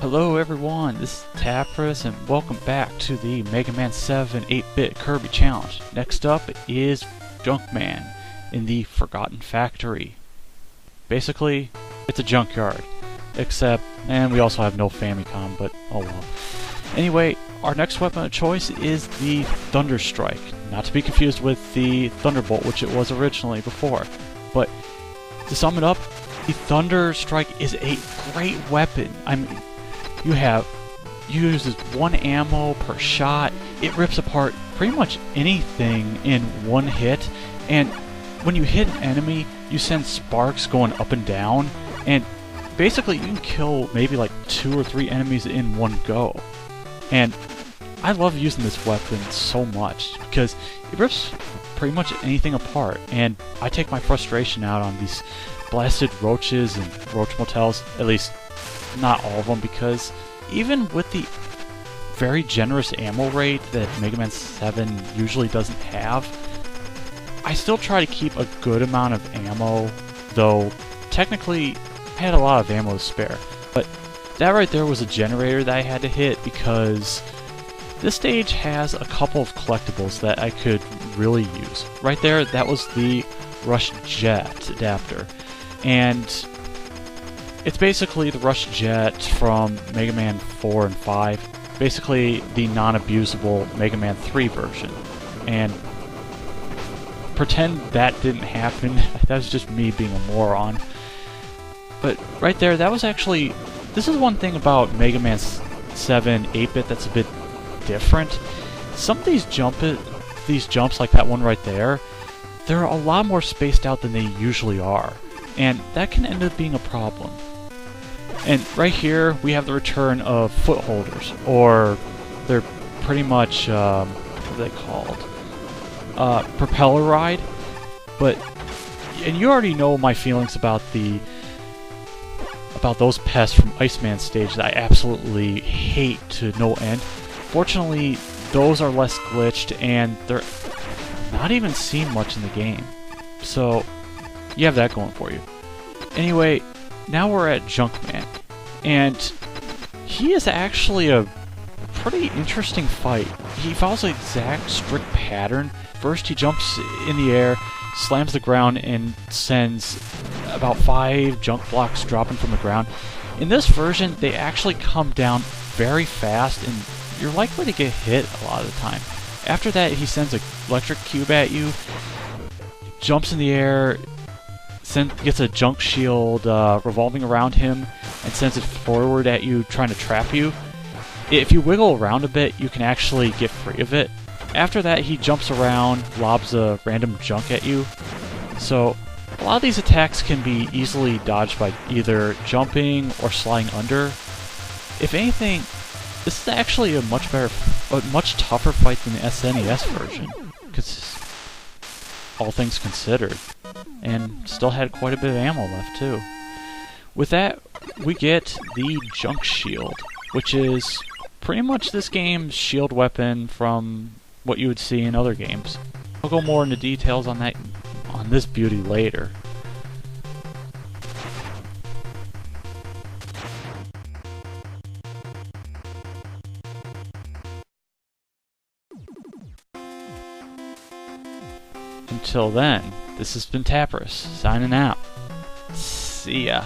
Hello everyone, this is Tapras and welcome back to the Mega Man 7 8-bit Kirby Challenge. Next up is Junkman in the Forgotten Factory. Basically, it's a junkyard. And we also have no Famicom, but oh well. Anyway, our next weapon of choice is the Thunder Strike. Not to be confused with the Thunderbolt, which it was originally before. But to sum it up, the Thunder Strike is a great weapon. I mean, you uses one ammo per shot. It rips apart pretty much anything in one hit, and when you hit an enemy, you send sparks going up and down, and basically you can kill maybe like 2 or 3 enemies in one go. And I love using this weapon so much because it rips pretty much anything apart, and I take my frustration out on these blasted roaches and Roach Motels, at least not all of them, because even with the very generous ammo rate that Mega Man 7 usually doesn't have, I still try to keep a good amount of ammo, though technically I had a lot of ammo to spare. But that right there was a generator that I had to hit because this stage has a couple of collectibles that I could really use. Right there, that was the Rush Jet adapter. And it's basically the Rush Jet from Mega Man 4 and 5. Basically the non-abusable Mega Man 3 version. And pretend that didn't happen. That was just me being a moron. But right there, that was actually... This is one thing about Mega Man 7 8-bit that's a bit different. Some of these jumps like that one right there, they're a lot more spaced out than they usually are. And that can end up being a problem. And right here, we have the return of footholders, or they're pretty much, what are they called? Propeller ride. And you already know my feelings about those pests from Iceman stage that I absolutely hate to no end. Fortunately, those are less glitched, and they're not even seen much in the game. So, you have that going for you. Anyway, now we're at Junkman, and he is actually a pretty interesting fight. He follows the exact strict pattern. First he jumps in the air, slams the ground, and sends about 5 junk blocks dropping from the ground. In this version, they actually come down very fast, and you're likely to get hit a lot of the time. After that, he sends an electric cube at you, jumps in the air, gets a junk shield revolving around him, and sends it forward at you, trying to trap you. If you wiggle around a bit, you can actually get free of it. After that, he jumps around, lobs a random junk at you. So, a lot of these attacks can be easily dodged by either jumping or sliding under. If anything, this is actually a much tougher fight than the SNES version, because all things considered, and still had quite a bit of ammo left too. With that, we get the Junk Shield, which is pretty much this game's shield weapon from what you would see in other games. I'll go more into details on this beauty later. Until then, this has been Tapras, signing out. See ya.